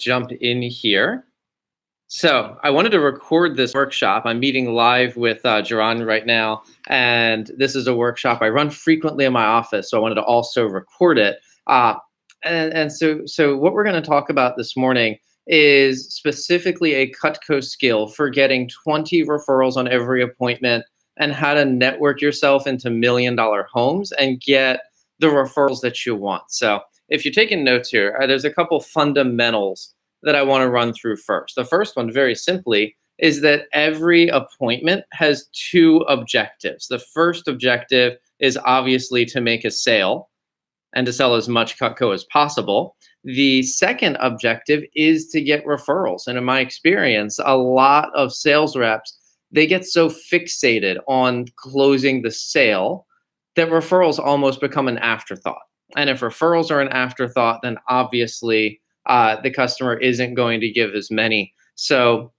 jump in here. So I wanted to record this workshop. I'm meeting live with Jaron right now, and this is a workshop I run frequently in my office. So I wanted to also record it. And so what we're going to talk about this morning is specifically a Cutco skill for getting 20 referrals on every appointment and how to network yourself into $1 million homes and get the referrals that you want. So if you're taking notes here, there's a couple fundamentals that I want to run through first. The first one, very simply, is that every appointment has two objectives. The first objective is obviously to make a sale and to sell as much Cutco as possible. The second objective is to get referrals. And in my experience, a lot of sales reps, they get so fixated on closing the sale that referrals almost become an afterthought. And if referrals are an afterthought, then obviously the customer isn't going to give as many. So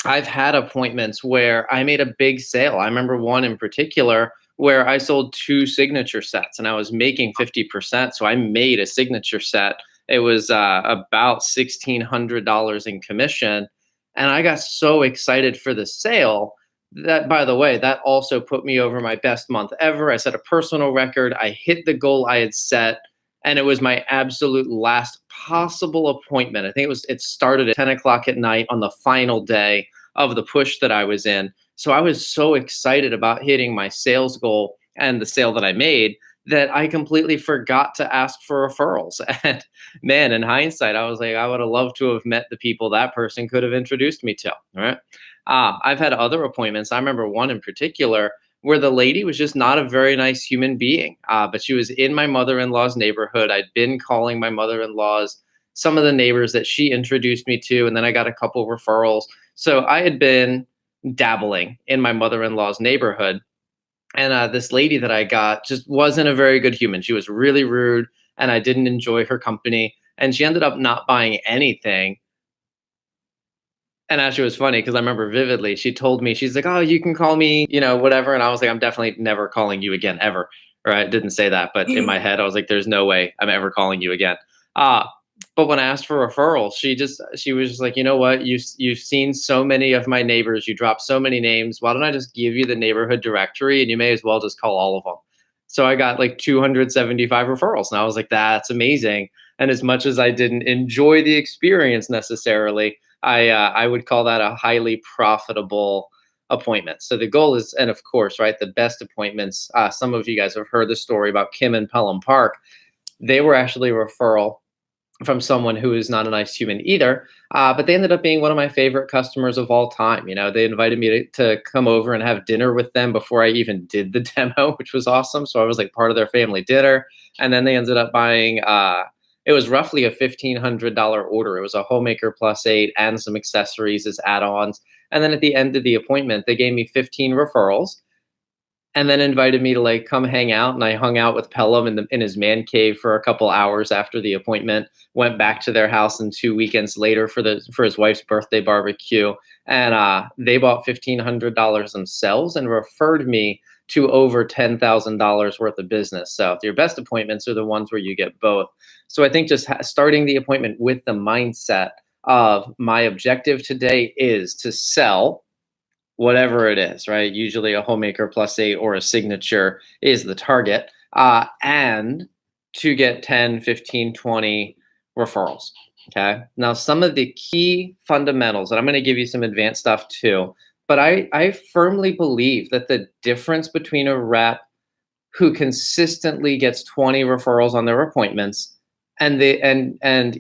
I've had appointments where I made a big sale. I remember one in particular where I sold 2 signature sets and I was making 50%. So I made a signature set. It was about $1,600 in commission. And I got so excited for the sale that, by the way, that also put me over my best month ever. I set a personal record. I hit the goal I had set. And it was my absolute last possible appointment. I think it started at 10 o'clock at night on the final day of the push that I was in. So I was so excited about hitting my sales goal and the sale that I made that I completely forgot to ask for referrals. And man, in hindsight, I was like, I would have loved to have met the people that person could have introduced me to. All right. I've had other appointments. I remember one in particular where the lady was just not a very nice human being, but she was in my mother-in-law's neighborhood. I'd been calling my mother-in-law's, some of the neighbors that she introduced me to, and then I got a couple referrals. So I had been dabbling in my mother-in-law's neighborhood. And this lady that I got just wasn't a very good human. She was really rude, and I didn't enjoy her company. And she ended up not buying anything. And actually, it was funny because I remember vividly, she told me, she's like, oh, you can call me, whatever. And I was like, I'm definitely never calling you again, ever. Or I didn't say that, but in my head, I was like, there's no way I'm ever calling you again. But when I asked for referrals, she was just like, you know what? You've seen so many of my neighbors. You dropped so many names. Why don't I just give you the neighborhood directory and you may as well just call all of them. So I got like 275 referrals. And I was like, that's amazing. And as much as I didn't enjoy the experience necessarily, I would call that a highly profitable appointment. So the goal is, and of course, right, the best appointments. Some of you guys have heard the story about Kim and Pelham Park. They were actually a referral from someone who is not a nice human either, but they ended up being one of my favorite customers of all time. They invited me to come over and have dinner with them before I even did the demo, which was awesome. So I was like part of their family dinner, and then they ended up buying. It was roughly a $1,500 order. It was a homemaker plus 8 and some accessories as add-ons. And then at the end of the appointment, they gave me 15 referrals and then invited me to like come hang out. And I hung out with Pelham in his man cave for a couple hours after the appointment, went back to their house and 2 weekends later for his wife's birthday barbecue. And they bought $1,500 themselves and referred me to over $10,000 worth of business. So your best appointments are the ones where you get both. So I think just starting the appointment with the mindset of my objective today is to sell whatever it is, right? Usually a homemaker plus 8 or a signature is the target, and to get 10, 15, 20 referrals. Okay. Now, some of the key fundamentals, and I'm going to give you some advanced stuff too, but I firmly believe that the difference between a rep who consistently gets 20 referrals on their appointments and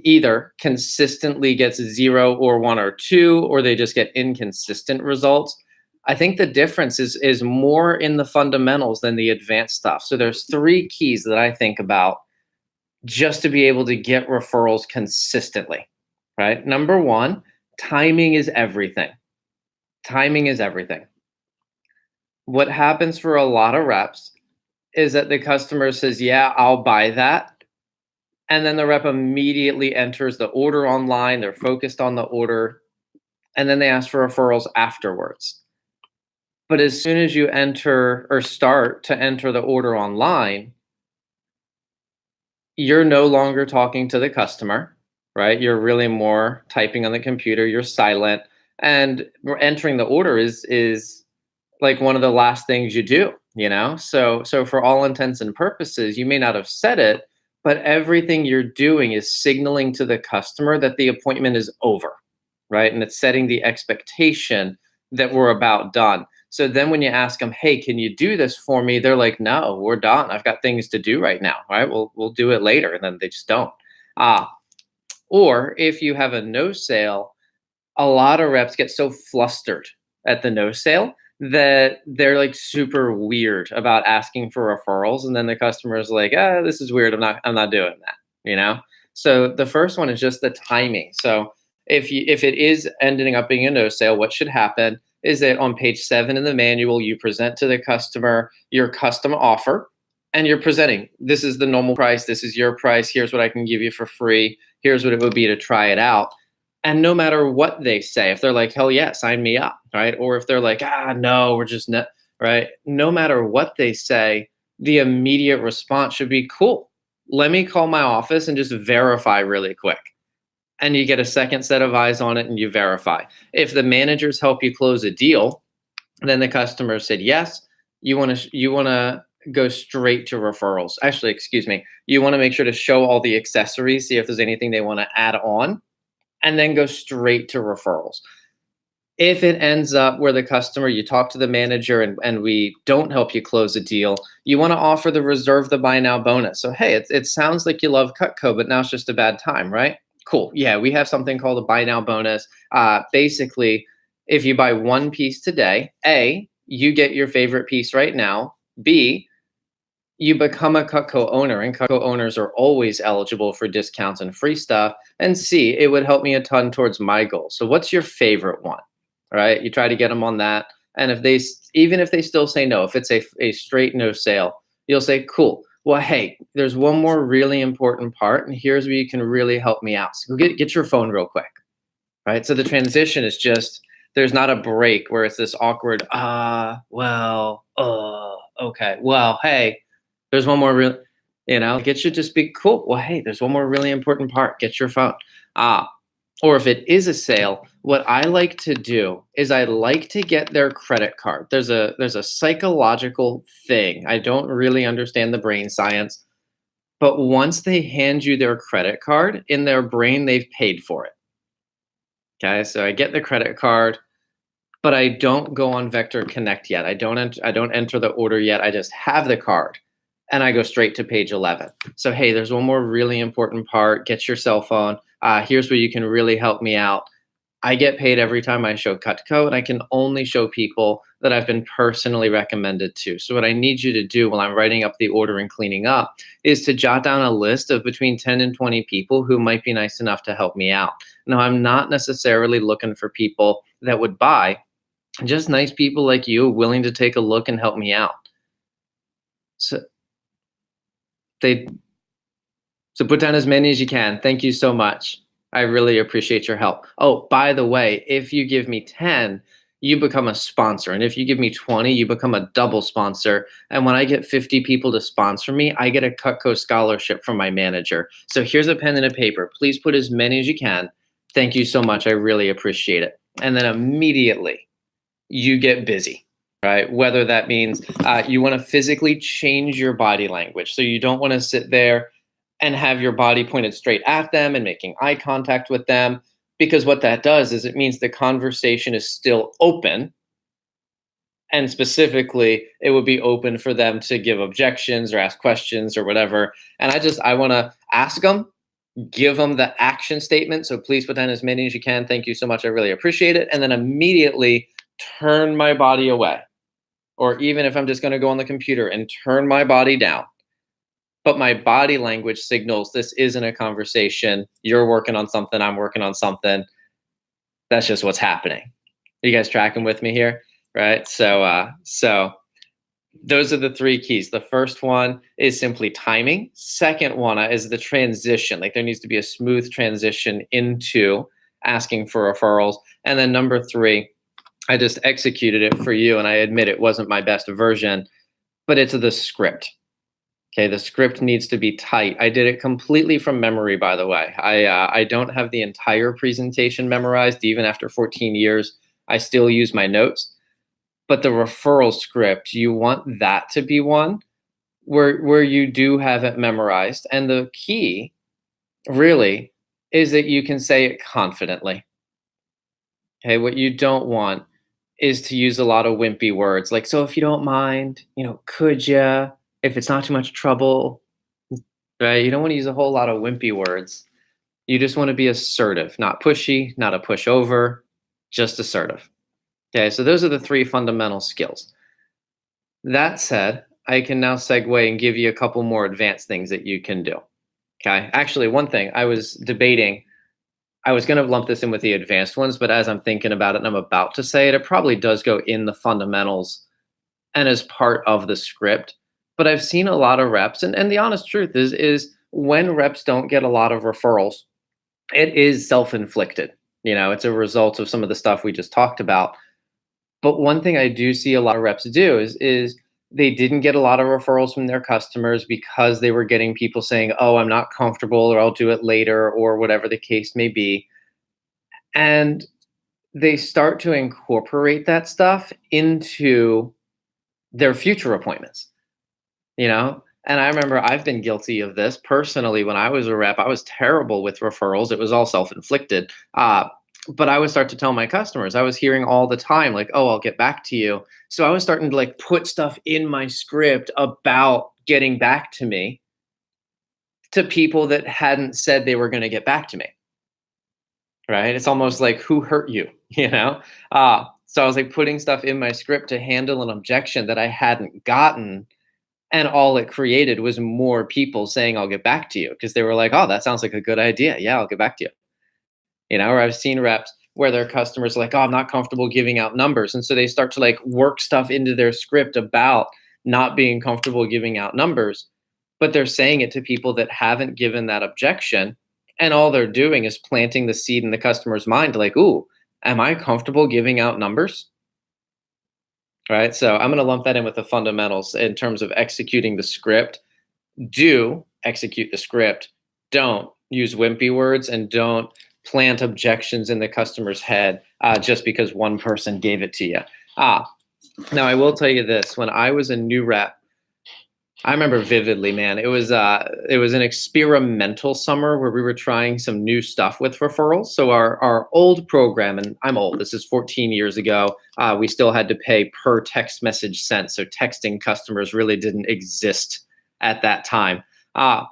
either consistently gets 0 or 1 or 2, or they just get inconsistent results. I think the difference is more in the fundamentals than the advanced stuff. So there's 3 keys that I think about just to be able to get referrals consistently, right? Number 1, timing is everything. Timing is everything. What happens for a lot of reps is that the customer says, yeah, I'll buy that. And then the rep immediately enters the order online. They're focused on the order. And then they ask for referrals afterwards. But as soon as you enter or start to enter the order online, you're no longer talking to the customer, right? You're really more typing on the computer, you're silent, and entering the order is like one of the last things you do, you know? So for all intents and purposes, you may not have said it, but everything you're doing is signaling to the customer that the appointment is over, right? And it's setting the expectation that we're about done. So then when you ask them, "Hey, can you do this for me?" They're like, "No, we're done. I've got things to do right now." Right? We'll do it later, and then they just don't. Ah, or if you have a no sale, a lot of reps get so flustered at the no sale that they're like super weird about asking for referrals, and then the customer is like, "Ah, this is weird. I'm not doing that." You know. So the first one is just the timing. So if it is ending up being a no sale, what should happen is that on page 7 in the manual, you present to the customer your custom offer, and you're presenting, "This is the normal price. This is your price. Here's what I can give you for free. Here's what it would be to try it out." And no matter what they say, if they're like, "Hell yeah, sign me up," right? Or if they're like, "Ah, no, we're just not," right? No matter what they say, the immediate response should be, "Cool. Let me call my office and just verify really quick." And you get a second set of eyes on it and you verify. If the managers help you close a deal, then the customer said yes. You want to go straight to referrals. Actually, excuse me. You want to make sure to show all the accessories, see if there's anything they want to add on, and then go straight to referrals. If it ends up where the customer, you talk to the manager and we don't help you close a deal, you want to offer the reserve the buy now bonus. So, hey, it sounds like you love Cutco, but now it's just a bad time, right? Cool. Yeah, we have something called a buy now bonus. Basically, if you buy one piece today, A, you get your favorite piece right now. B, you become a Cutco owner, and Cutco owners are always eligible for discounts and free stuff. And C, it would help me a ton towards my goal. So, what's your favorite one? All right, you try to get them on that. And if even if they still say no, if it's a straight no sale, you'll say, "Cool. Well, hey, there's one more really important part, and here's where you can really help me out. So get your phone real quick." Right. So the transition is just, there's not a break where it's this awkward, well, okay. Well, hey, there's one more real, it should just be cool. Well, hey, there's one more really important part. Get your phone. Ah, or if it is a sale, what I like to do is I like to get their credit card. There's a psychological thing. I don't really understand the brain science, but once they hand you their credit card, in their brain, they've paid for it. Okay, so I get the credit card, but I don't go on Vector Connect yet. I don't enter the order yet. I just have the card, and I go straight to page 11. So hey, there's one more really important part. Get your cell phone. Here's where you can really help me out. I get paid every time I show Cutco, and I can only show people that I've been personally recommended to. So what I need you to do while I'm writing up the order and cleaning up is to jot down a list of between 10 and 20 people who might be nice enough to help me out. Now, I'm not necessarily looking for people that would buy, just nice people like you willing to take a look and help me out. So they so put down as many as you can. Thank you so much. I really appreciate your help. Oh, by the way, if you give me 10, you become a sponsor. And if you give me 20, you become a double sponsor. And when I get 50 people to sponsor me, I get a Cutco scholarship from my manager. So here's a pen and a paper. Please put as many as you can. Thank you so much. I really appreciate it. And then immediately you get busy, right? Whether that means you want to physically change your body language. So you don't want to sit there and have your body pointed straight at them and making eye contact with them, because what that does is it means the conversation is still open, and specifically it would be open for them to give objections or ask questions or whatever. And I want to ask them, give them the action statement. So please put down as many as you can. Thank you so much. I really appreciate it. And then immediately turn my body away. Or even if I'm just going to go on the computer and turn my body down, but my body language signals this isn't a conversation. You're working on something. I'm working on something. That's just what's happening. Are you guys tracking with me here? Right. So those are the three keys. The first one is simply timing. Second one is the transition. Like there needs to be a smooth transition into asking for referrals. And then number 3, I just executed it for you, and I admit it wasn't my best version, but it's the script. Okay, the script needs to be tight. I did it completely from memory, by the way. I don't have the entire presentation memorized. Even after 14 years, I still use my notes. But the referral script, you want that to be one where you do have it memorized. And the key, really, is that you can say it confidently. Okay, what you don't want is to use a lot of wimpy words like, so if you don't mind, could ya, if it's not too much trouble, right? You don't want to use a whole lot of wimpy words. You just want to be assertive, not pushy, not a pushover, just assertive. Okay, so those are the three fundamental skills. That said, I can now segue and give you a couple more advanced things that you can do. Okay, actually, one thing I was debating, I was going to lump this in with the advanced ones, but as I'm thinking about it and I'm about to say it, it probably does go in the fundamentals and as part of the script. But I've seen a lot of reps, and the honest truth is when reps don't get a lot of referrals, it is self-inflicted. It's a result of some of the stuff we just talked about. But one thing I do see a lot of reps do is they didn't get a lot of referrals from their customers because they were getting people saying, "Oh, I'm not comfortable," or "I'll do it later," or whatever the case may be. And they start to incorporate that stuff into their future appointments, you know? And I remember I've been guilty of this personally. When I was a rep, I was terrible with referrals. It was all self-inflicted. But I would start to tell my customers, I was hearing all the time, like, "Oh, I'll get back to you." So I was starting to like put stuff in my script about getting back to me to people that hadn't said they were going to get back to me. Right? It's almost like, who hurt you? You know? So I was like putting stuff in my script to handle an objection that I hadn't gotten. And all it created was more people saying, "I'll get back to you." Because they were like, "Oh, that sounds like a good idea. Yeah, I'll get back to you." Or I've seen reps where their customers are like, "Oh, I'm not comfortable giving out numbers." And so they start to like work stuff into their script about not being comfortable giving out numbers, but they're saying it to people that haven't given that objection. And all they're doing is planting the seed in the customer's mind, like, "Ooh, am I comfortable giving out numbers?" Right. So I'm going to lump that in with the fundamentals in terms of executing the script. Do execute the script. Don't use wimpy words and don't plant objections in the customer's head just because one person gave it to you. Ah, Now I will tell you this: when I was a new rep, I remember vividly, man. It was an experimental summer where we were trying some new stuff with referrals. So our old program, and I'm old. This is 14 years ago. We still had to pay per text message sent. So texting customers really didn't exist at that time. Uh,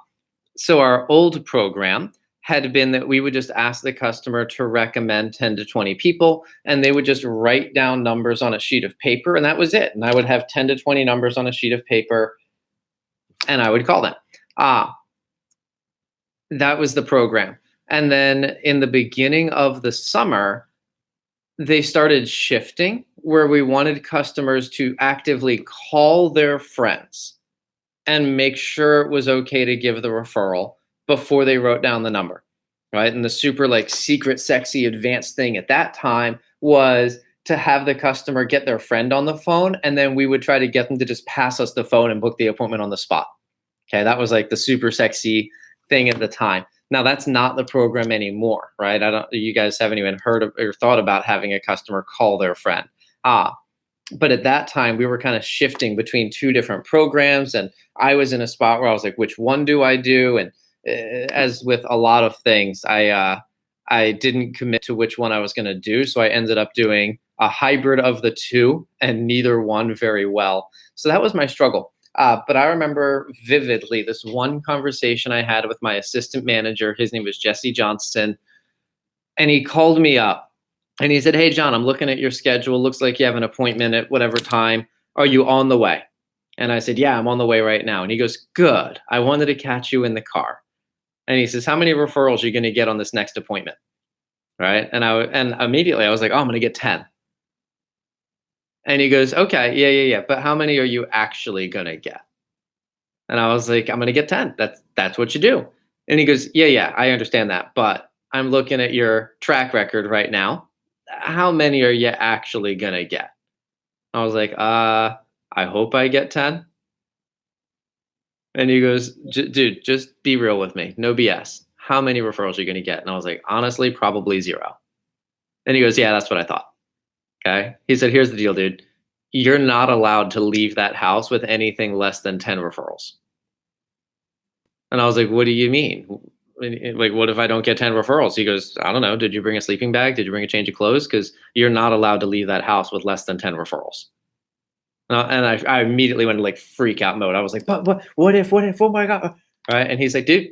so our old program had been that we would just ask the customer to recommend 10 to 20 people, and they would just write down numbers on a sheet of paper, and that was it. And I would have 10 to 20 numbers on a sheet of paper, and I would call them. Ah, that was the program. And then in the beginning of the summer, they started shifting where we wanted customers to actively call their friends and make sure it was okay to give the referral before they wrote down the number, right? And the super like secret, sexy, advanced thing at that time was to have the customer get their friend on the phone, and then we would try to get them to just pass us the phone and book the appointment on the spot. Okay, that was like the super sexy thing at the time. Now that's not the program anymore, right? I don't. You guys haven't even heard of or thought about having a customer call their friend. Ah, but at that time we were kind of shifting between two different programs, and I was in a spot where I was like, which one do I do? And as with a lot of things, I didn't commit to which one I was going to do, so I ended up doing a hybrid of the two, and neither one very well. So that was my struggle. But I remember vividly this one conversation I had with my assistant manager. His name was Jesse Johnston. And he called me up and he said, "Hey, John, I'm looking at your schedule. Looks like you have an appointment at whatever time. Are you on the way?" And I said, "Yeah, I'm on the way right now." And he goes, "Good. I wanted to catch you in the car." And he says, "How many referrals are you going to get on this next appointment?" Right. And immediately I was like, "Oh, I'm going to get 10." And he goes, "Okay, yeah, yeah, yeah. But how many are you actually going to get?" And I was like, "I'm gonna get 10. That's what you do." And he goes, "Yeah, yeah, I understand that. But I'm looking at your track record right now. How many are you actually gonna get?" I was like, I hope I get 10. And he goes, dude, just be real with me. No BS. How many referrals are you going to get? And I was like, honestly, probably 0. And he goes, yeah, that's what I thought. Okay. He said, here's the deal, dude. You're not allowed to leave that house with anything less than 10 referrals. And I was like, what do you mean? Like, what if I don't get 10 referrals? He goes, I don't know. Did you bring a sleeping bag? Did you bring a change of clothes? Because you're not allowed to leave that house with less than 10 referrals. And I immediately went into like freak out mode. I was like, but what if, oh my God. Right. And he's like, dude,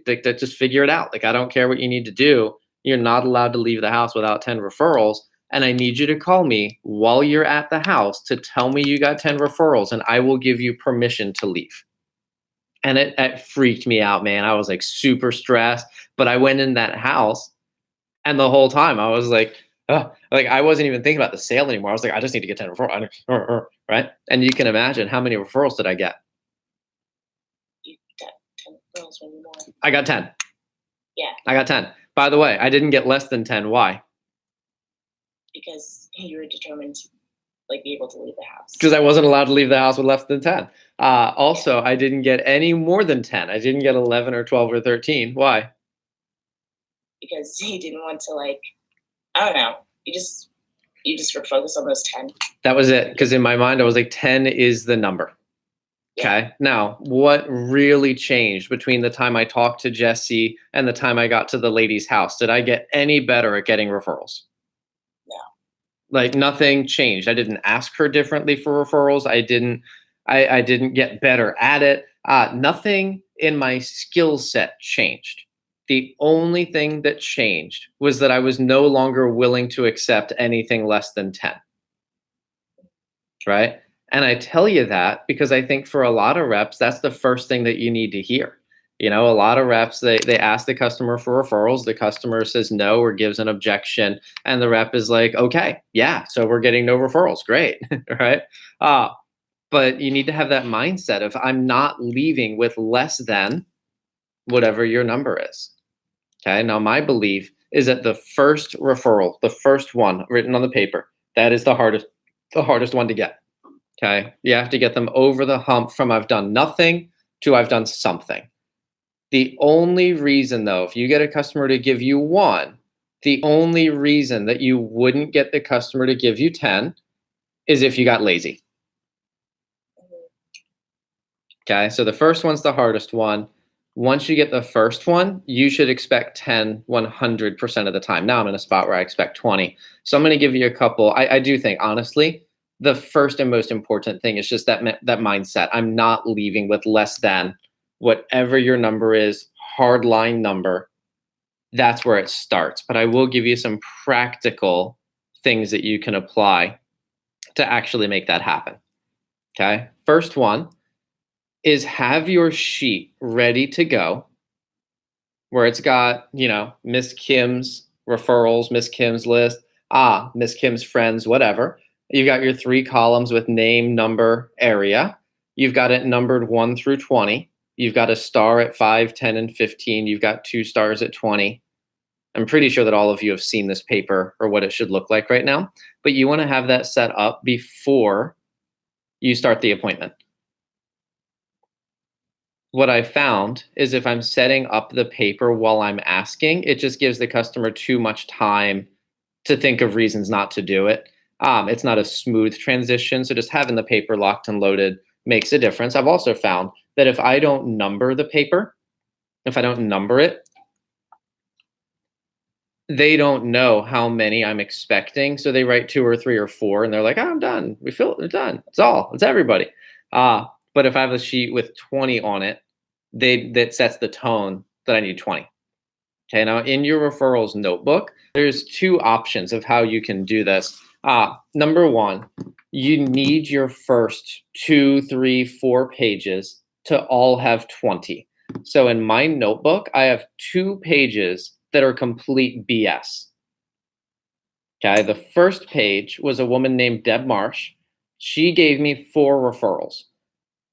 like, just figure it out. Like, I don't care what you need to do. You're not allowed to leave the house without 10 referrals. And I need you to call me while you're at the house to tell me you got 10 referrals, and I will give you permission to leave. And it freaked me out, man. I was like super stressed, but I went in that house, and the whole time I was like, oh, like I wasn't even thinking about the sale anymore. I was like, I just need to get 10 referrals, right? And you can imagine how many referrals did I get? You got 10 referrals when you won. I got 10. Yeah. I got 10. By the way, I didn't get less than 10. Why? Because you were determined to like be able to leave the house. Because I wasn't allowed to leave the house with less than 10. Also, I didn't get any more than 10. I didn't get 11 or 12 or 13. Why? Because you didn't want to, like, I don't know. You just were focused on those 10. That was it. Because in my mind, I was like, 10 is the number. Okay. Yeah. Now, what really changed between the time I talked to Jesse and the time I got to the lady's house? Did I get any better at getting referrals? No. Like, nothing changed. I didn't ask her differently for referrals. I didn't get better at it. Nothing in my skill set changed. The only thing that changed was that I was no longer willing to accept anything less than 10. Right? And I tell you that because I think for a lot of reps, that's the first thing that you need to hear. You know, a lot of reps, they ask the customer for referrals. The customer says no or gives an objection. And the rep is like, okay, yeah, so we're getting no referrals. Great. Right? But you need to have that mindset of I'm not leaving with less than whatever your number is. Okay. Now, my belief is that the first referral, the first one written on the paper, that is the hardest one to get. Okay. You have to get them over the hump from I've done nothing to I've done something. The only reason, though, if you get a customer to give you 1, the only reason that you wouldn't get the customer to give you 10 is if you got lazy. Okay. So the first one's the hardest one. Once you get the first one, you should expect 10 100% of the time. Now I'm in a spot where I expect 20. So I'm going to give you a couple. I do think, honestly, the first and most important thing is just that mindset. I'm not leaving with less than whatever your number is, hard line number. That's where it starts. But I will give you some practical things that you can apply to actually make that happen. Okay. First one is have your sheet ready to go where it's got, Miss Kim's referrals, Miss Kim's list, Miss Kim's friends, whatever. You've got your 3 columns with name, number, area. You've got it numbered 1 through 20. You've got a star at 5, 10, and 15. You've got 2 stars at 20. I'm pretty sure that all of you have seen this paper or what it should look like right now, but you want to have that set up before you start the appointment. What I found is if I'm setting up the paper while I'm asking, it just gives the customer too much time to think of reasons not to do it. It's not a smooth transition. So just having the paper locked and loaded makes a difference. I've also found that if I don't number the paper, if I don't number it, they don't know how many I'm expecting. So they write 2 or 3 or 4 and they're like, I'm done. We feel it, done. It's everybody. But if I have a sheet with 20 on it, that sets the tone that I need 20. Okay, now in your referrals notebook, there's 2 options of how you can do this. Number 1, you need your first 2, 3, 4 pages to all have 20. So in my notebook, I have 2 pages that are complete BS. Okay, the first page was a woman named Deb Marsh. She gave me 4 referrals.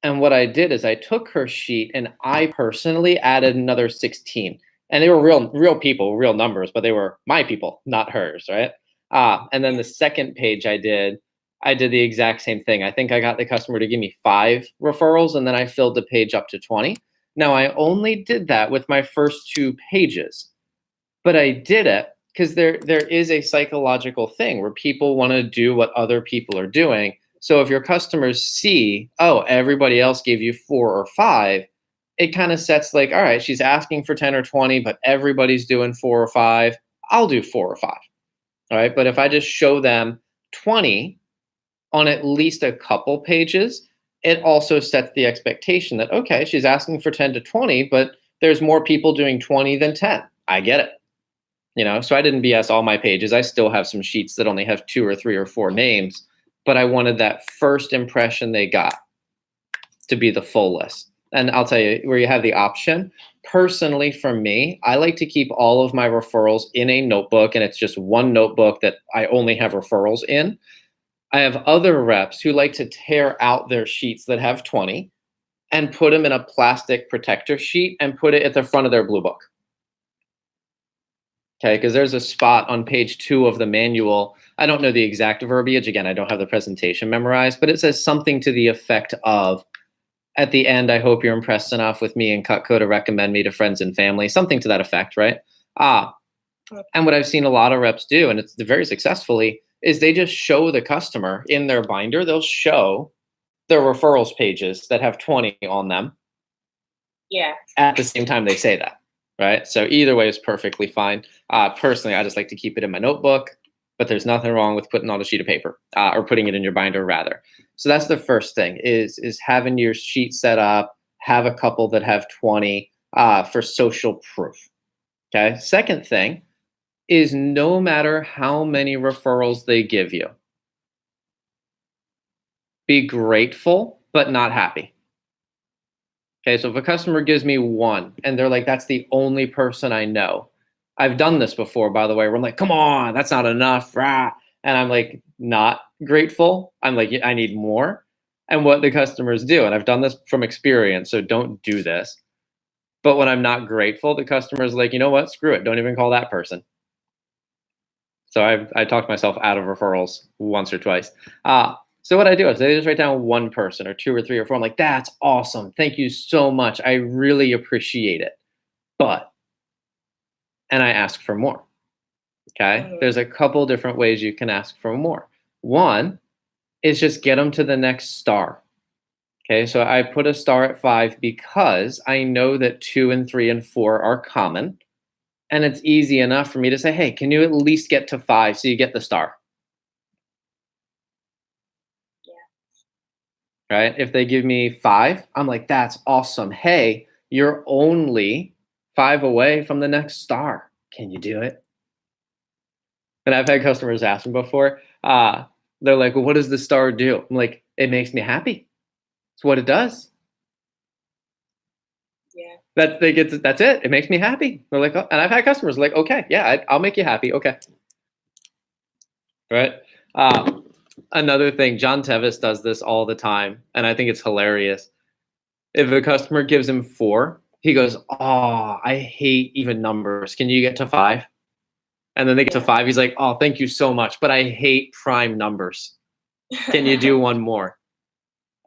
And what I did is I took her sheet and I personally added another 16. And they were real people, real numbers, but they were my people, not hers, right? And then the second page I did, I did the exact same thing. I think I got the customer to give me 5 referrals, and then I filled the page up to 20. Now, I only did that with my first 2 pages, but I did it because there is a psychological thing where people want to do what other people are doing. So if your customers see, oh, everybody else gave you 4 or 5, it kind of sets like, all right, she's asking for 10 or 20, but everybody's doing 4 or 5. I'll do 4 or 5. All right. But if I just show them 20 on at least a couple pages, it also sets the expectation that, okay, she's asking for 10 to 20, but there's more people doing 20 than 10. I get it. So I didn't BS all my pages. I still have some sheets that only have 2 or 3 or 4 names, but I wanted that first impression they got to be the full list. And I'll tell you where you have the option. Personally, for me, I like to keep all of my referrals in a notebook, and it's just one notebook that I only have referrals in. I have other reps who like to tear out their sheets that have 20 and put them in a plastic protector sheet and put it at the front of their blue book. Okay, because there's a spot on page 2 of the manual. I don't know the exact verbiage. Again, I don't have the presentation memorized, but it says something to the effect of, at the end, I hope you're impressed enough with me and Cutco to recommend me to friends and family, something to that effect, right? And what I've seen a lot of reps do, and it's very successfully, is they just show the customer in their binder, they'll show their referrals pages that have 20 on them. Yeah. At the same time they say that, right? So either way is perfectly fine. Personally, I just like to keep it in my notebook, but there's nothing wrong with putting on a sheet of paper or putting it in your binder rather. So that's the first thing is having your sheet set up, have a couple that have 20 for social proof. Okay. Second thing is no matter how many referrals they give you, be grateful, but not happy. Okay, so if a customer gives me 1 and they're like, that's the only person I know. I've done this before, by the way, where I'm like, come on, that's not enough. Rah. And I'm like, not grateful. I'm like, I need more. And what the customers do, and I've done this from experience, so don't do this. But when I'm not grateful, the customer's like, you know what? Screw it. Don't even call that person. So I talked myself out of referrals once or twice. So what I do is they just write down 1 person or 2 or 3 or 4. I'm like, that's awesome. Thank you so much. I really appreciate it. And I ask for more. Okay. There's a couple different ways you can ask for more. One is just get them to the next star. Okay. So I put a star at 5 because I know that 2 and 3 and 4 are common. And it's easy enough for me to say, hey, can you at least get to 5 so you get the star? Yeah. Right? If they give me 5, I'm like, that's awesome. Hey, you're only 5 away from the next star. Can you do it? And I've had customers ask me before. They're like, well, what does the star do? I'm like, it makes me happy. It's what it does. Yeah. That's it. It makes me happy. They're like, oh, and I've had customers like, okay, yeah, I'll make you happy. Okay. Right. Another thing, John Tevis does this all the time, and I think it's hilarious. If a customer gives him 4, he goes, oh, I hate even numbers. Can you get to 5? And then they get to 5. He's like, oh, thank you so much, but I hate prime numbers. Can you do 1 more?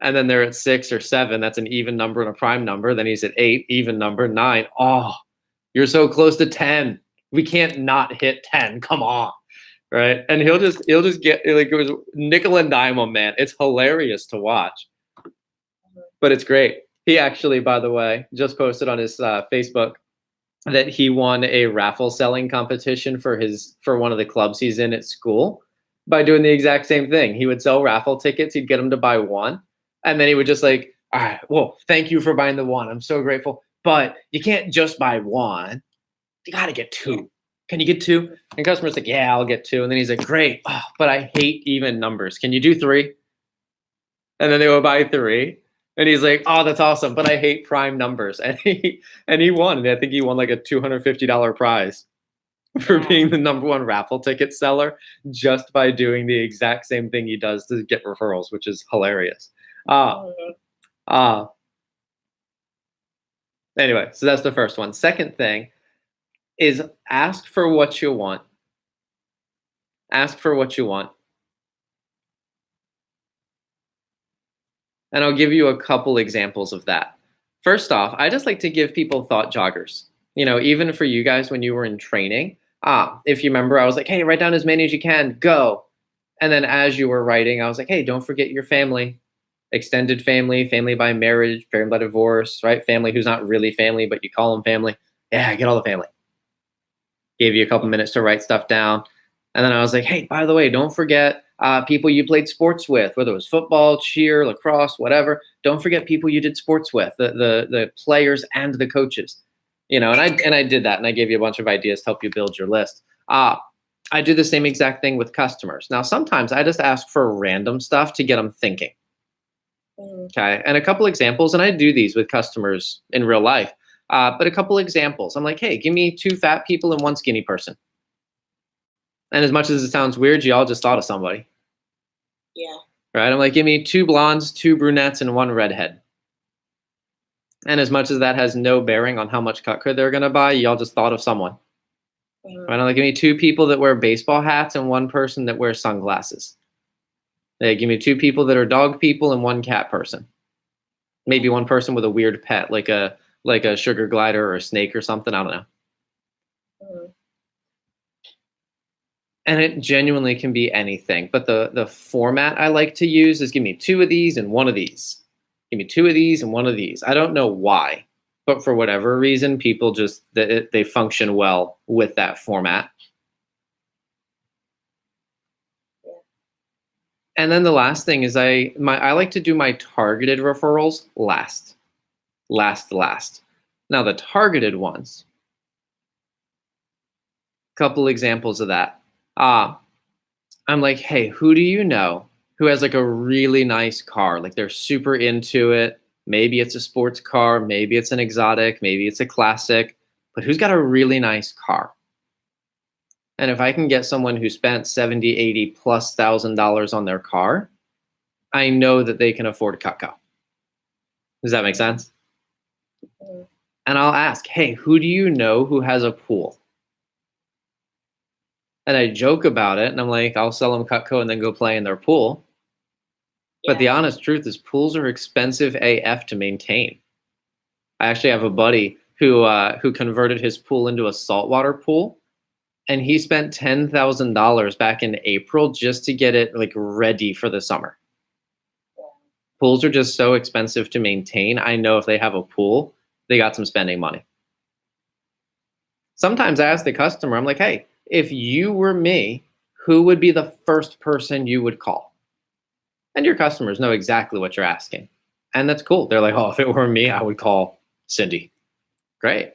And then they're at 6 or 7. That's an even number and a prime number. Then he's at 8, even number, 9. Oh, you're so close to 10. We can't not hit 10. Come on. Right. And he'll just get like it was nickel and dime on, man. It's hilarious to watch. But it's great. He actually, by the way, just posted on his Facebook that he won a raffle selling competition for one of the clubs he's in at school by doing the exact same thing. He would sell raffle tickets. He'd get them to buy 1. And then he would just like, all right, well, thank you for buying the 1. I'm so grateful. But you can't just buy 1. You got to get 2. Can you get 2? And customer's like, yeah, I'll get 2. And then he's like, great. Oh, but I hate even numbers. Can you do 3? And then they would buy 3. And he's like, oh, that's awesome. But I hate prime numbers. And he won. And I think he won like a $250 prize for being the #1 raffle ticket seller just by doing the exact same thing he does to get referrals, which is hilarious. Anyway, so that's the first one. Second thing is ask for what you want. Ask for what you want. And I'll give you a couple examples of that. First off, I just like to give people thought joggers. Even for you guys when you were in training, if you remember, I was like, hey, write down as many as you can, go. And then as you were writing, I was like, hey, don't forget your family, extended family, family by marriage, family by divorce, right? Family who's not really family, but you call them family. Yeah, get all the family. Gave you a couple minutes to write stuff down. And then I was like, hey, by the way, don't forget people you played sports with, whether it was football, cheer, lacrosse, whatever. Don't forget people you did sports with, the players and the coaches. And I did that, and I gave you a bunch of ideas to help you build your list. I do the same exact thing with customers. Now, sometimes I just ask for random stuff to get them thinking. Okay, and a couple examples, and I do these with customers in real life. But a couple examples. I'm like, hey, give me 2 fat people and 1 skinny person. And as much as it sounds weird, you all just thought of somebody. Yeah. Right? I'm like, give me 2 blondes, 2 brunettes, and 1 redhead. And as much as that has no bearing on how much cut code they're going to buy, y'all just thought of someone. Right? I'm like, give me 2 people that wear baseball hats and 1 person that wears sunglasses. Hey, give me 2 people that are dog people and 1 cat person. Maybe 1 person with a weird pet, like a sugar glider or a snake or something. I don't know. And it genuinely can be anything. But the format I like to use is give me 2 of these and 1 of these. Give me 2 of these and 1 of these. I don't know why, but for whatever reason, people just they function well with that format. And then the last thing is I like to do my targeted referrals last. Now the targeted ones, couple examples of that. I'm like, hey, who do you know who has like a really nice car? Like they're super into it. Maybe it's a sports car, maybe it's an exotic, maybe it's a classic, but who's got a really nice car? And if I can get someone who spent 70, 80 plus $1,000 on their car, I know that they can afford Cutco. Does that make sense? And I'll ask, hey, who do you know who has a pool? And I joke about it, and I'm like, I'll sell them Cutco and then go play in their pool. But the honest truth is pools are expensive AF to maintain. I actually have a buddy who converted his pool into a saltwater pool, and he spent $10,000 back in April just to get it like ready for the summer. Pools are just so expensive to maintain. I know if they have a pool, they got some spending money. Sometimes I ask the customer, I'm like, hey, if you were me, who would be the first person you would call? And your customers know exactly what you're asking. And that's cool. They're like, oh, if it were me, I would call Cindy. Great.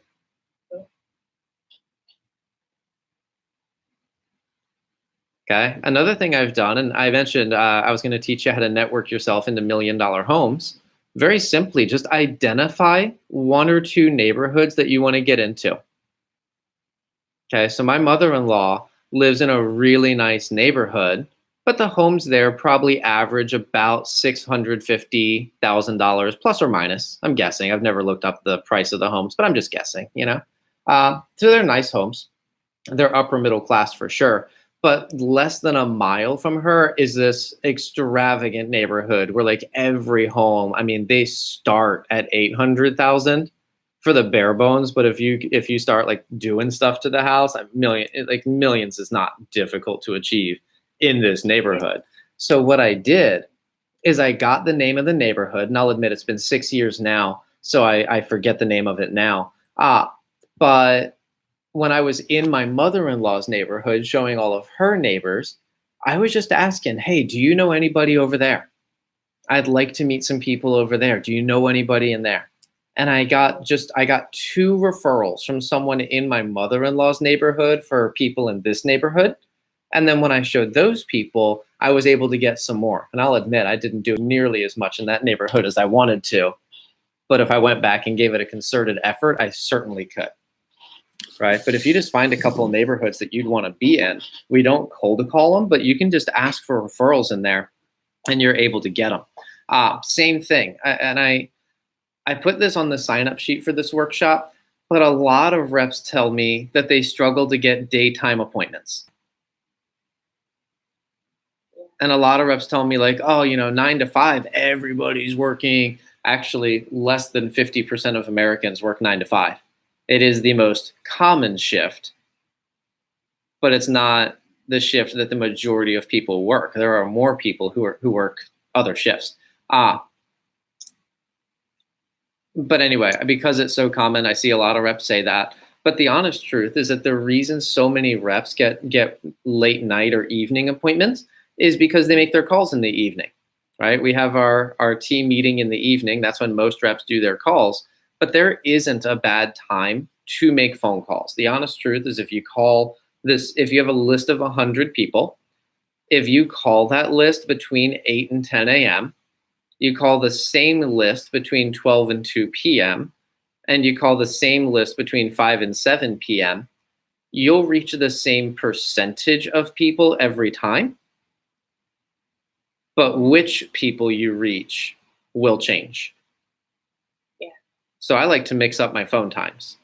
Okay. Another thing I've done, and I mentioned I was going to teach you how to network yourself into $1 million homes. Very simply, just identify 1 or 2 neighborhoods that you want to get into. Okay. So my mother-in-law lives in a really nice neighborhood, but the homes there probably average about $650,000 plus or minus. I'm guessing. I've never looked up the price of the homes, but I'm just guessing, So they're nice homes. They're upper middle class for sure. But less than a mile from her is this extravagant neighborhood where like every home, I mean, they start at 800,000 for the bare bones. But if you start like doing stuff to the house, millions is not difficult to achieve in this neighborhood. So what I did is I got the name of the neighborhood, and I'll admit it's been 6 years now, so I forget the name of it now. But when I was in my mother-in-law's neighborhood showing all of her neighbors, I was just asking, hey, do you know anybody over there? I'd like to meet some people over there. Do you know anybody in there? And I got 2 referrals from someone in my mother-in-law's neighborhood for people in this neighborhood. And then when I showed those people, I was able to get some more. And I'll admit, I didn't do nearly as much in that neighborhood as I wanted to. But if I went back and gave it a concerted effort, I certainly could. Right? But if you just find a couple of neighborhoods that you'd want to be in, we don't cold call them, but you can just ask for referrals in there and you're able to get them. Same thing. I put this on the sign-up sheet for this workshop, but a lot of reps tell me that they struggle to get daytime appointments. And a lot of reps tell me like, oh, 9 to 5, everybody's working. Actually, less than 50% of Americans work 9 to 5. It is the most common shift, but it's not the shift that the majority of people work. There are more people who work other shifts. But anyway, because it's so common, I see a lot of reps say that. But the honest truth is that the reason so many reps get late night or evening appointments is because they make their calls in the evening, right? We have our team meeting in the evening. That's when most reps do their calls. But there isn't a bad time to make phone calls. The honest truth is if you have a list of 100 people, if you call that list between 8 and 10 a.m., you call the same list between 12 and 2 p.m., and you call the same list between 5 and 7 p.m., you'll reach the same percentage of people every time. But which people you reach will change. Yeah. So I like to mix up my phone times.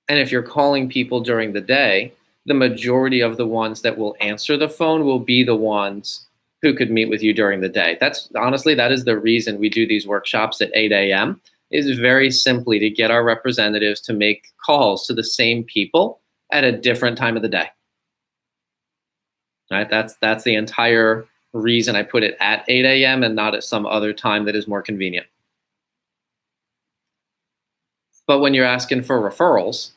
And if you're calling people during the day, the majority of the ones that will answer the phone will be the ones who could meet with you during the day. That is the reason we do these workshops at 8 a.m. is very simply to get our representatives to make calls to the same people at a different time of the day. Right? That's the entire reason I put it at 8 a.m. and not at some other time that is more convenient. But when you're asking for referrals,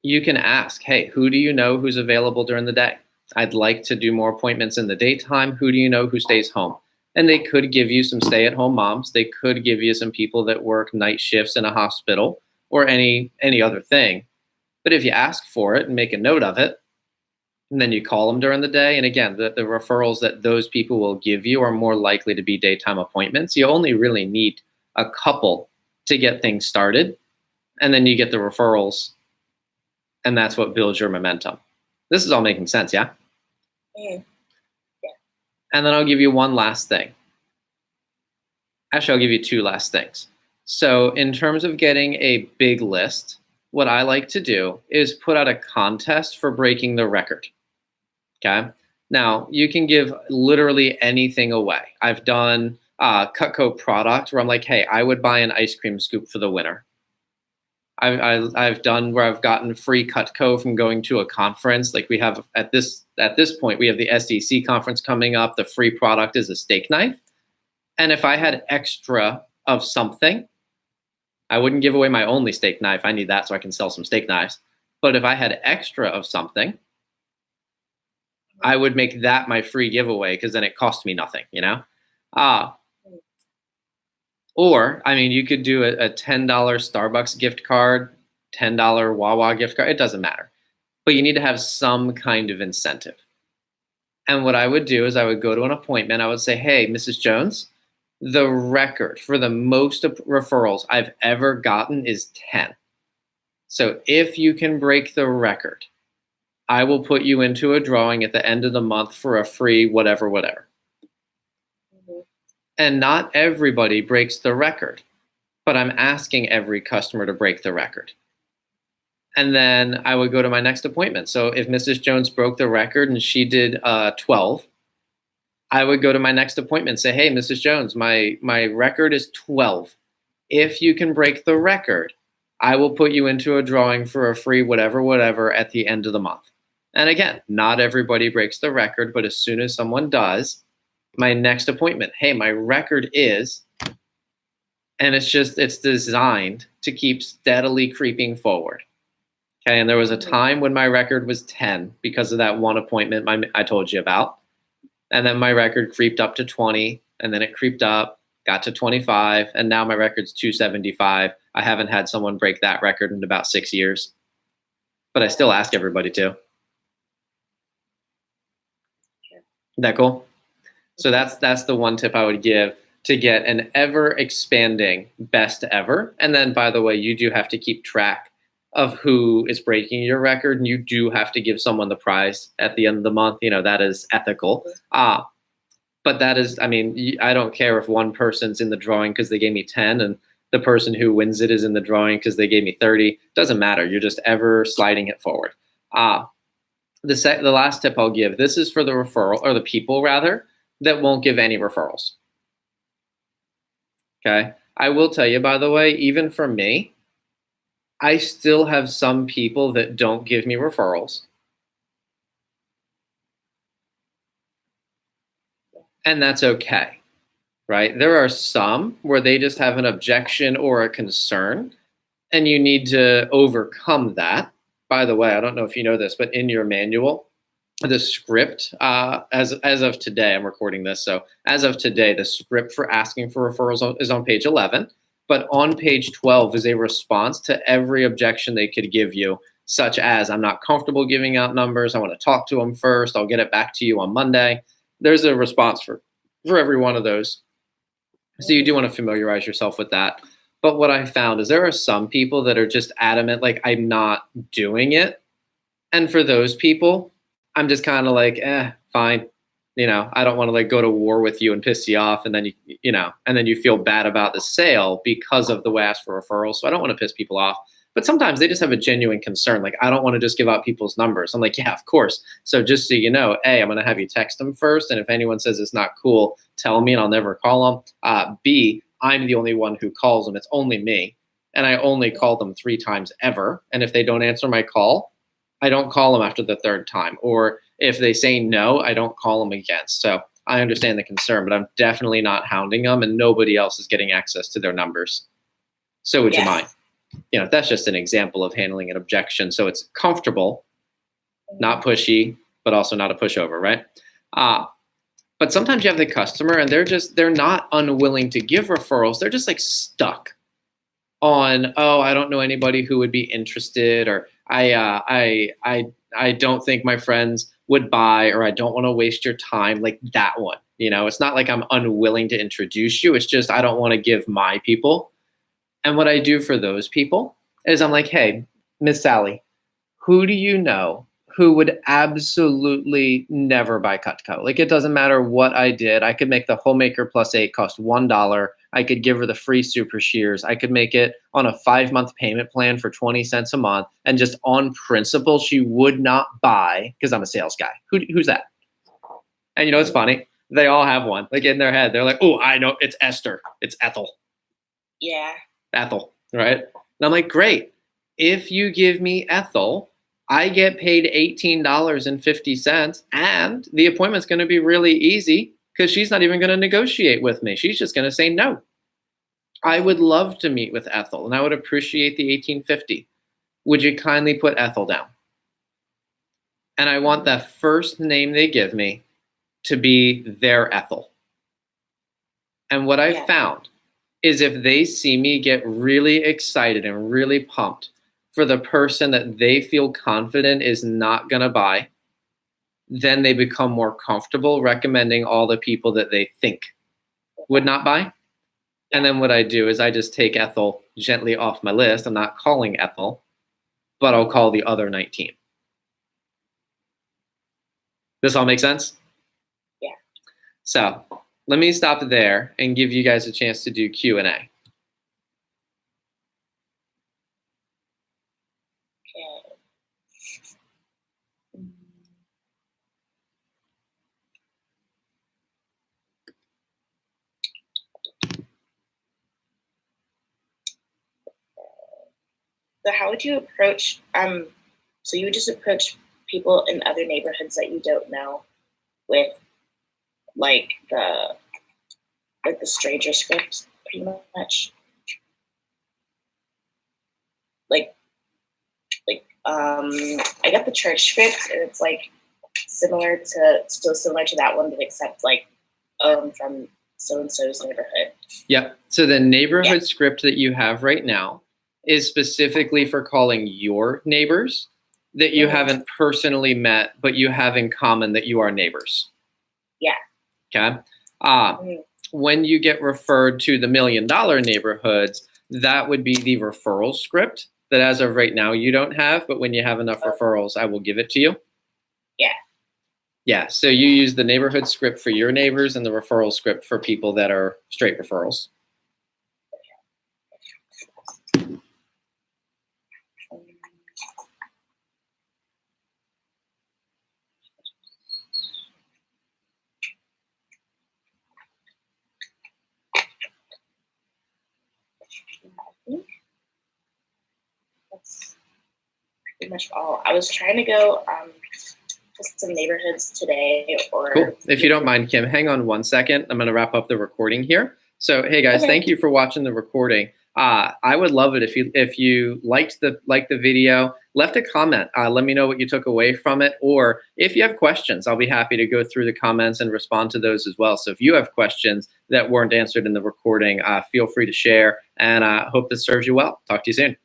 you can ask, hey, who do you know who's available during the day? I'd like to do more appointments in the daytime. Who do you know who stays home? And they could give you some stay-at-home moms. They could give you some people that work night shifts in a hospital or any other thing. But if you ask for it and make a note of it, and then you call them during the day, and again, the referrals that those people will give you are more likely to be daytime appointments. You only really need a couple to get things started, and then you get the referrals, and that's what builds your momentum. This is all making sense, yeah? Yeah. And then I'll give you one last thing. Actually, I'll give you two last things. So in terms of getting a big list, what I like to do is put out a contest for breaking the record. Okay. Now, you can give literally anything away. I've done Cutco product where I'm like, hey, I would buy an ice cream scoop for the winner. I've done where I've gotten free Cutco from going to a conference. Like we have at this point, we have the SEC conference coming up. The free product is a steak knife. And if I had extra of something, I wouldn't give away my only steak knife. I need that so I can sell some steak knives. But if I had extra of something, I would make that my free giveaway because then it cost me nothing, Or, I mean, you could do a $10 Starbucks gift card, $10 Wawa gift card. It doesn't matter. But you need to have some kind of incentive. And what I would do is I would go to an appointment. I would say, hey, Mrs. Jones, the record for the most referrals I've ever gotten is 10. So if you can break the record, I will put you into a drawing at the end of the month for a free whatever. Mm-hmm. And not everybody breaks the record, but I'm asking every customer to break the record. And then I would go to my next appointment. So if Mrs. Jones broke the record and she did 12, I would go to my next appointment and say, hey, Mrs. Jones, my record is 12. If you can break the record, I will put you into a drawing for a free whatever at the end of the month. And again, not everybody breaks the record, but as soon as someone does, my next appointment, hey, my record is, and it's designed to keep steadily creeping forward. Okay, and there was a time when my record was 10 because of that one appointment I told you about. And then my record creeped up to 20, and then it creeped up, got to 25, and now my record's 275. I haven't had someone break that record in about 6 years. But I still ask everybody to. Isn't that cool? So that's the one tip I would give to get an ever expanding best ever. And then, by the way, you do have to keep track of who is breaking your record, and you do have to give someone the prize at the end of the month. That is ethical. But that is, I mean, I don't care if one person's in the drawing because they gave me 10 and the person who wins it is in the drawing because they gave me 30. Doesn't matter. You're just ever sliding it forward. The last tip I'll give, this is for the referral, or the people rather, that won't give any referrals. Okay. I will tell you, by the way, even for me, I still have some people that don't give me referrals. And that's okay, right? There are some where they just have an objection or a concern, and you need to overcome that. By the way, I don't know if you know this, but in your manual, the script, as of today, I'm recording this. So as of today, the script for asking for referrals is on page 11, but on page 12 is a response to every objection they could give you, such as, I'm not comfortable giving out numbers. I want to talk to them first. I'll get it back to you on Monday. There's a response for every one of those. So you do want to familiarize yourself with that. But what I found is there are some people that are just adamant, like, I'm not doing it. And for those people, I'm just kind of like, fine. I don't want to like go to war with you and piss you off, and then and then you feel bad about the sale because of the way I asked for referrals. So I don't want to piss people off. But sometimes they just have a genuine concern. Like, I don't want to just give out people's numbers. I'm like, yeah, of course. So just so you know, A, I'm going to have you text them first. And if anyone says it's not cool, tell me and I'll never call them. B, I'm the only one who calls them. It's only me. And I only call them 3 times ever. And if they don't answer my call, I don't call them after the 3rd time. Or if they say no, I don't call them again. So I understand the concern, but I'm definitely not hounding them, and nobody else is getting access to their numbers. So would you mind? That's just an example of handling an objection. So it's comfortable, not pushy, but also not a pushover, right? But sometimes you have the customer and they're not unwilling to give referrals. They're just like stuck on, oh, I don't know anybody who would be interested, or I don't think my friends would buy, or I don't want to waste your time, like that one. It's not like I'm unwilling to introduce you. It's just I don't want to give my people. And what I do for those people is I'm like, hey, Miss Sally, who do you know who would absolutely never buy Cutco? Like, it doesn't matter what I did. I could make the Homemaker Plus 8 cost $1. I could give her the free Super Shears. I could make it on a 5-month payment plan for 20 cents a month. And just on principle, she would not buy because I'm a sales guy. Who's that? And it's funny. They all have one. Like, in their head, they're like, oh, I know. It's Esther. It's Ethel. Yeah. Ethel, right? And I'm like, great. If you give me Ethel, I get paid $18.50, and the appointment's going to be really easy because she's not even going to negotiate with me. She's just going to say no. I would love to meet with Ethel, and I would appreciate the $18.50. Would you kindly put Ethel down? And I want that first name they give me to be their Ethel. And what I found is if they see me get really excited and really pumped for the person that they feel confident is not going to buy, then they become more comfortable recommending all the people that they think would not buy. And then what I do is I just take Ethel gently off my list. I'm not calling Ethel, but I'll call the other 19. This all make sense? Yeah. So let me stop there and give you guys a chance to do Q&A. So how would you approach, so you would just approach people in other neighborhoods that you don't know with like the stranger script, pretty much? I got the church script, and it's like similar to that one, but except like from so-and-so's neighborhood. Yep. So the neighborhood script that you have right now is specifically for calling your neighbors that you haven't personally met, but you have in common that you are neighbors. Yeah. Okay. When you get referred to the $1 million neighborhoods, that would be the referral script that as of right now you don't have, but when you have enough referrals, I will give it to you. Yeah. Yeah. So you use the neighborhood script for your neighbors and the referral script for people that are straight referrals. pretty much all. I was trying to go to some neighborhoods today. Or cool. If you don't mind, Kim, hang on 1 second. I'm going to wrap up the recording here. So, hey guys, Okay. thank you for watching the recording. I would love it if you liked the video, left a comment. Let me know what you took away from it, or if you have questions, I'll be happy to go through the comments and respond to those as well. So if you have questions that weren't answered in the recording, feel free to share, and hope this serves you well. Talk to you soon.